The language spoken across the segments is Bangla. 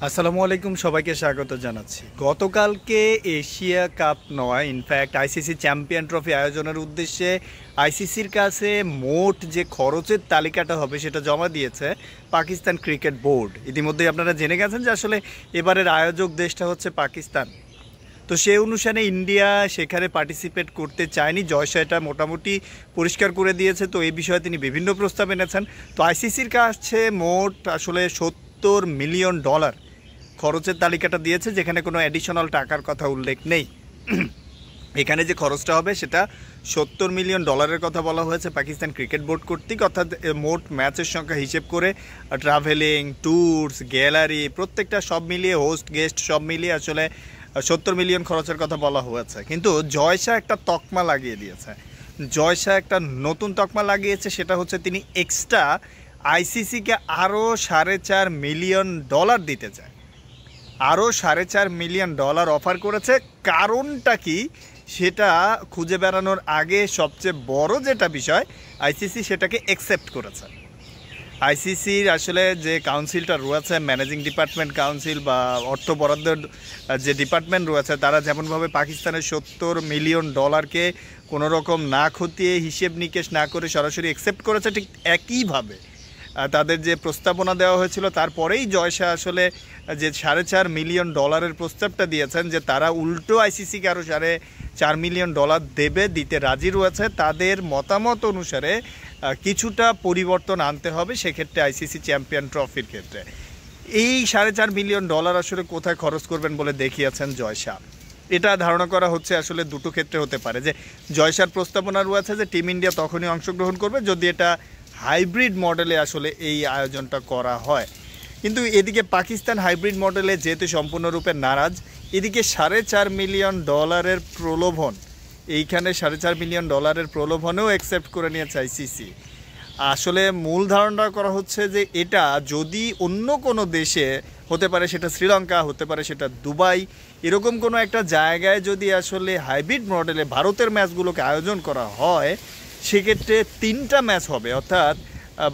আসসালামু আলাইকুম, সবাইকে স্বাগত জানাচ্ছি। গতকালকে এশিয়া কাপ নয়, ইনফ্যাক্ট আইসিসি চ্যাম্পিয়ন ট্রফি আয়োজনের উদ্দেশ্যে আইসিসির কাছে মোট যে খরচের তালিকাটা হবে সেটা জমা দিয়েছে পাকিস্তান ক্রিকেট বোর্ড। ইতিমধ্যেই আপনারা জেনে গেছেন যে আসলে এবারের আয়োজক দেশটা হচ্ছে পাকিস্তান। তো সেই অনুসারে ইন্ডিয়া সেখানে পার্টিসিপেট করতে চায়নি। জয়শা এটা মোটামুটি পরিষ্কার করে দিয়েছে। তো এই বিষয়ে তিনি বিভিন্ন প্রস্তাব এনেছেন। তো আইসিসির কাছে মোট আসলে $70 মিলিয়ন খরচের তালিকাটা দিয়েছে, যেখানে কোনো অ্যাডিশনাল টাকার কথা উল্লেখ নেই। এখানে যে খরচটা হবে সেটা $70 মিলিয়ন কথা বলা হয়েছে পাকিস্তান ক্রিকেট বোর্ড কর্তৃক, অর্থাৎ মোট ম্যাচের সংখ্যা হিসেব করে ট্রাভেলিং, ট্যুরস, গ্যালারি প্রত্যেকটা সব মিলিয়ে, হোস্ট গেস্ট সব মিলিয়ে আসলে $70 মিলিয়ন খরচের কথা বলা হয়েছে। কিন্তু জয়শা একটা তকমা লাগিয়ে দিয়েছে। জয়শা একটা নতুন তকমা লাগিয়েছে, সেটা হচ্ছে তিনি এক্সট্রা আইসিসিকে আরও $4.5 মিলিয়ন দিতে চায়। আরও $4.5 মিলিয়ন অফার করেছে। কারণটা কি সেটা খুঁজে বেড়ানোর আগে সবচেয়ে বড় যেটা বিষয়, আইসিসি সেটাকে অ্যাকসেপ্ট করেছে। আইসিসির আসলে যে কাউন্সিলটা রয়েছে, ম্যানেজিং ডিপার্টমেন্ট কাউন্সিল বা অর্থ বরাদ্দের যে ডিপার্টমেন্ট রয়েছে, তারা যেমনভাবে পাকিস্তানের $70 মিলিয়ন কোনো রকম না খতিয়ে, হিসেব নিকেশ না করে সরাসরি অ্যাকসেপ্ট করেছে, ঠিক একইভাবে তাদের যে প্রস্তাবনা দেওয়া হয়েছিল তারপরেই জয়শা আসলে যে $4.5 মিলিয়ন প্রস্তাবটা দিয়েছেন, যে তারা উল্টো আইসিসিকে আরও $4.5 মিলিয়ন দিতে রাজি রয়েছে। তাদের মতামত অনুসারে কিছুটা পরিবর্তন আনতে হবে সেক্ষেত্রে আইসিসি চ্যাম্পিয়ন ট্রফির ক্ষেত্রে। এই $4.5 মিলিয়ন আসলে কোথায় খরচ করবেন বলে দেখিয়েছেন জয়শা। এটা ধারণা করা হচ্ছে আসলে দুটো ক্ষেত্রে হতে পারে, যে জয়শার প্রস্তাবনা রয়েছে যে টিম ইন্ডিয়া তখনই অংশগ্রহণ করবে যদি এটা হাইব্রিড মডেলে আসলে এই আয়োজনটা করা হয়। কিন্তু এদিকে পাকিস্তান হাইব্রিড মডেলে যেহেতু সম্পূর্ণরূপে নারাজ, এদিকে $4.5 মিলিয়ন প্রলোভন, এইখানে $4.5 মিলিয়ন প্রলোভনেও অ্যাকসেপ্ট করে নিয়েছে আইসিসি। আসলে মূল ধারণা করা হচ্ছে যে এটা যদি অন্য কোনো দেশে হতে পারে, সেটা শ্রীলঙ্কা হতে পারে, সেটা দুবাই, এরকম কোনো একটা জায়গায় যদি আসলে হাইব্রিড মডেলে ভারতের ম্যাচগুলোকে আয়োজন করা হয়, সেক্ষেত্রে 3টা ম্যাচ হবে, অর্থাৎ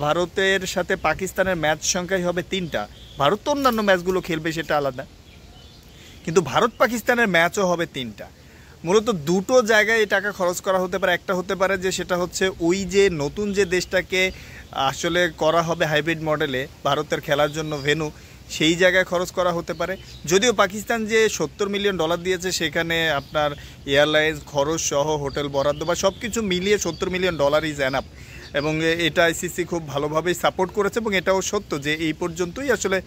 ভারতের সাথে পাকিস্তানের ম্যাচ সংখ্যাই হবে 3টা। ভারত তো অন্যান্য ম্যাচগুলো খেলবে সেটা আলাদা, কিন্তু ভারত পাকিস্তানের ম্যাচও হবে 3টা। মূলত দুটো জায়গায় এই টাকা খরচ করা হতে পারে। একটা হতে পারে যে সেটা হচ্ছে ওই যে নতুন যে দেশটাকে আসলে করা হবে হাইব্রিড মডেলে ভারতের খেলার জন্য ভেন্যু, সেই জায়গায় খরচ করা হতে পারে। যদিও পাকিস্তান যে $70 মিলিয়ন দিয়েছে, সেখানে আপনার এয়ারলাইন্স খরচ সহ হোটেল বরাদ্দ বা সব কিছু মিলিয়ে $70 মিলিয়ন ইজ এনাফ, এবং এটা আইসিসি খুব ভালোভাবেই সাপোর্ট করেছে। এবং এটাও সত্য যে এই পর্যন্তই আসলে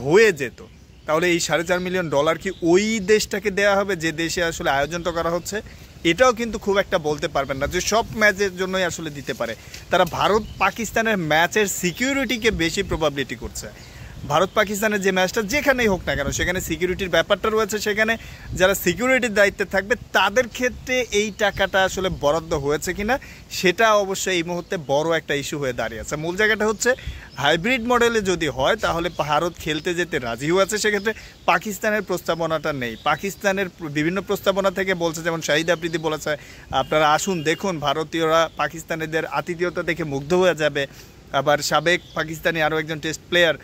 হয়ে যেত। তাহলে এই $4.5 মিলিয়ন কি ওই দেশটাকে দেওয়া হবে যে দেশে আসলে আয়োজনটা করা হচ্ছে? এটাও কিন্তু খুব একটা বলতে পারবেন না যে সব ম্যাচের জন্যই আসলে দিতে পারে। তারা ভারত পাকিস্তানের ম্যাচের সিকিউরিটিকে বেশি প্রবাবিলিটি করছে। ভারত পাকিস্তানের যে ম্যাচটা যেখানেই হোক না কেন, সেখানে সিকিউরিটির ব্যাপারটা রয়েছে। সেখানে যারা সিকিউরিটির দায়িত্বে থাকবে তাদের ক্ষেত্রে এই টাকাটা আসলে বরাদ্দ হয়েছে কিনা, সেটা অবশ্যই এই মুহূর্তে বড় একটা ইস্যু হয়ে দাঁড়িয়েছে। মূল জায়গাটা হচ্ছে হাইব্রিড মডেলে যদি হয় তাহলে ভারত খেলতে যেতে রাজি হয়েছে, সেক্ষেত্রে পাকিস্তানের প্রস্তাবনাটা নেই। পাকিস্তানের বিভিন্ন প্রস্তাবনা থেকে বলছে, যেমন শাহিদ আফ্রিদি বলেছে আপনারা আসুন দেখুন, ভারতীয়রা পাকিস্তানিদের আতিথেয়তা দেখে মুগ্ধ হয়ে যাবে। আবার সাবেক পাকিস্তানি আরও একজন টেস্ট প্লেয়ার,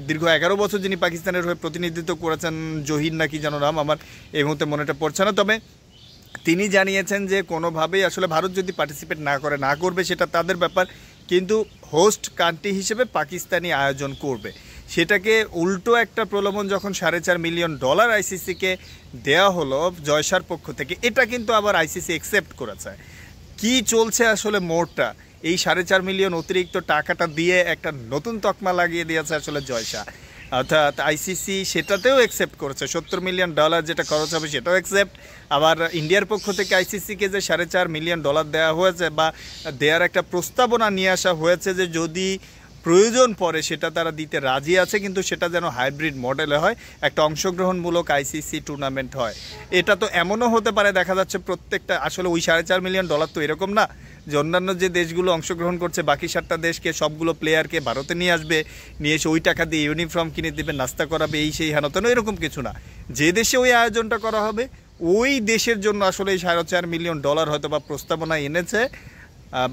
দীর্ঘ 11 বছর যিনি পাকিস্তানের হয়ে প্রতিনিধিত্ব করেছেন, জহির নাকি যেন নাম, আমার এই মুহূর্তে মনেটা পড়ছে না, তবে তিনি জানিয়েছেন যে কোনোভাবেই আসলে ভারত যদি পার্টিসিপেট না করবে সেটা তাদের ব্যাপার, কিন্তু হোস্ট কান্ট্রি হিসেবে পাকিস্তানি আয়োজন করবে। সেটাকে উল্টো একটা প্রলোভন যখন $4.5 মিলিয়ন আইসিসিকে দেওয়া হলো জয়শার পক্ষ থেকে, এটা কিন্তু আবার আইসিসি অ্যাকসেপ্ট করেছে। কি চলছে আসলে মোড়টা, এই $4.5 মিলিয়ন অতিরিক্ত টাকাটা দিয়ে একটা নতুন তকমা লাগিয়ে দিয়েছে আসলে জয়শা, অর্থাৎ আইসিসি সেটাতেও অ্যাকসেপ্ট করেছে। $70 মিলিয়ন যেটা খরচ হবে সেটাও অ্যাকসেপ্ট। আবার ইন্ডিয়ার পক্ষ থেকে আইসিসিকে যে $4.5 মিলিয়ন দেওয়া হয়েছে বা দেওয়ার একটা প্রস্তাবনা নিয়ে আসা হয়েছে, যে যদি প্রয়োজন পড়ে সেটা তারা দিতে রাজি আছে, কিন্তু সেটা যেন হাইব্রিড মডেলে হয়, একটা অংশগ্রহণমূলক আইসিসি টুর্নামেন্ট হয়। এটা তো এমনও হতে পারে, দেখা যাচ্ছে প্রত্যেকটা আসলে ওই $4.5 মিলিয়ন তো এরকম না যে অন্যান্য যে দেশগুলো অংশগ্রহণ করছে বাকি 7টা দেশকে সবগুলো প্লেয়ারকে ভারতে নিয়ে আসবে, নিয়ে এসে ওই টাকা দিয়ে ইউনিফর্ম কিনে দেবে, নাস্তা করাবে, এই সেই হেনতেন, এরকম কিছু না। যে দেশে ওই আয়োজনটা করা হবে ওই দেশের জন্য আসলে এই $4.5 মিলিয়ন হয়তো বা প্রস্তাবনা এনেছে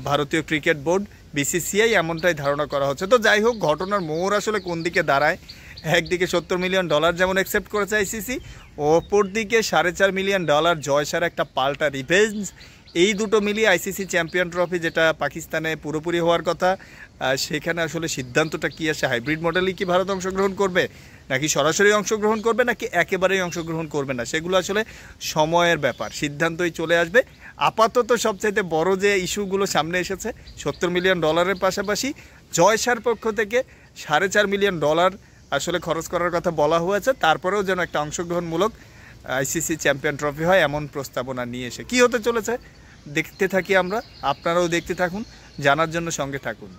ভারতীয় ক্রিকেট বোর্ড, বিসিসিআই, এমনটাই ধারণা করা হচ্ছে। তো যাই হোক, ঘটনার মোড় আসলে কোন দিকে দাঁড়ায় একদিকে $70 মিলিয়ন যেমন অ্যাকসেপ্ট করেছে আইসিসি, অপর দিকে $4.5 মিলিয়ন জয়সার একটা পাল্টা রিভেঞ্জ। এই দুটো মিলিয়ে আইসিসি চ্যাম্পিয়ন ট্রফি, যেটা পাকিস্তানে পুরোপুরি হওয়ার কথা, সেখানে আসলে সিদ্ধান্তটা কী আসে? হাইব্রিড মডেলেই কি ভারত অংশগ্রহণ করবে, নাকি সরাসরি অংশগ্রহণ করবে, নাকি একেবারেই অংশগ্রহণ করবে না, সেগুলো আসলে সময়ের ব্যাপার, সিদ্ধান্তই চলে আসবে। আপাতত সবচাইতে বড় যে ইস্যুগুলো সামনে এসেছে, $70 মিলিয়ন পাশাপাশি জয়সার পক্ষ থেকে $4.5 মিলিয়ন আসলে খরচ করার কথা বলা হয়েছে। তারপরেও যেন একটা অংশগ্রহণমূলক আইসিসি চ্যাম্পিয়ন ট্রফি হয় এমন প্রস্তাবনা নিয়ে এসে কী হতে চলেছে দেখতে থাকি আমরা, আপনারাও দেখতে থাকুন, জানার জন্য সঙ্গে থাকুন।